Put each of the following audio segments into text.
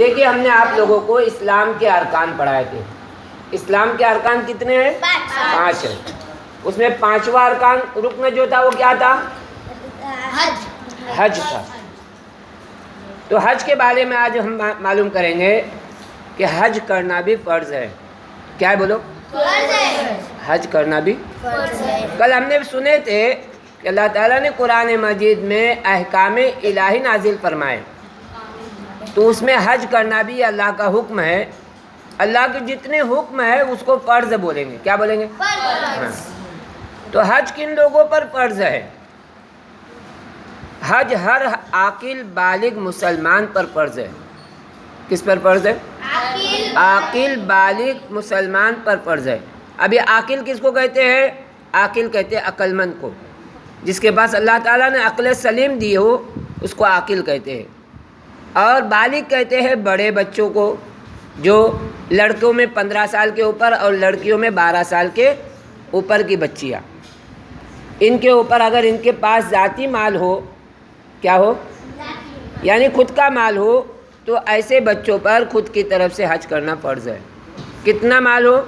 دیکھیے ہم نے آپ لوگوں کو اسلام کے ارکان پڑھائے تھے. اسلام کے ارکان کتنے ہیں؟ 5 ہیں. اس میں 5واں ارکان رکن جو تھا وہ کیا تھا؟ حج تھا. تو حج کے بارے میں آج ہم معلوم کریں گے کہ حج کرنا بھی فرض ہے. کیا ہے بولو؟ حج کرنا بھی فرض ہے. کل ہم نے سنے تھے کہ اللہ تعالیٰ نے قرآن مجید میں احکام الہی نازل فرمائے، تو اس میں حج کرنا بھی اللہ کا حکم ہے. اللہ کے جتنے حکم ہے اس کو فرض بولیں گے. کیا بولیں گے؟ فرض. تو حج کن لوگوں پر فرض ہے؟ حج ہر عاقل بالغ مسلمان پر فرض ہے. کس پر فرض ہے؟ عاقل بالغ مسلمان پر فرض ہے. ابھی عاقل کس کو کہتے ہیں؟ عاقل کہتے ہیں عقل مند کو. جس کے پاس اللہ تعالیٰ نے عقل سلیم دی ہو اس کو عاقل کہتے ہیں. اور بالغ کہتے ہیں بڑے بچوں کو، جو لڑکوں میں 15 سال کے اوپر اور لڑکیوں میں 12 سال کے اوپر کی بچیاں. ان کے اوپر اگر ان کے پاس ذاتی مال ہو، کیا ہو؟ یعنی خود کا مال ہو، تو ایسے بچوں پر خود کی طرف سے حج کرنا فرض ہے. کتنا مال ہو؟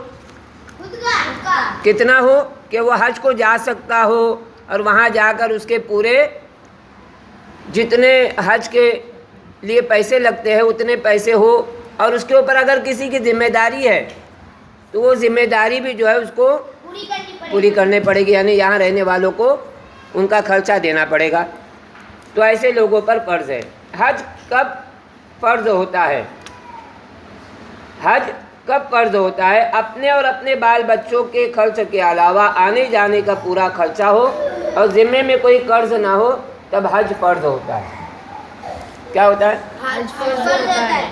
کتنا ہو کہ وہ حج کو جا سکتا ہو اور وہاں جا کر اس کے پورے جتنے حج کے لیے پیسے لگتے ہیں اتنے پیسے ہو، اور اس کے اوپر اگر کسی کی ذمہ داری ہے تو وہ ذمہ داری بھی جو ہے اس کو پوری کرنی پڑے گی. یعنی یہاں رہنے والوں کو ان کا خرچہ دینا پڑے گا. تو ایسے لوگوں پر فرض ہے. حج کب فرض ہوتا ہے؟ حج کب فرض ہوتا ہے؟ اپنے اور اپنے بال بچوں کے خرچ کے علاوہ آنے جانے کا پورا خرچہ ہو اور ذمے میں کوئی قرض نہ ہو، تب حج فرض ہوتا ہے. کیا ہوتا ہے؟ حج فرض ہوتا ہے.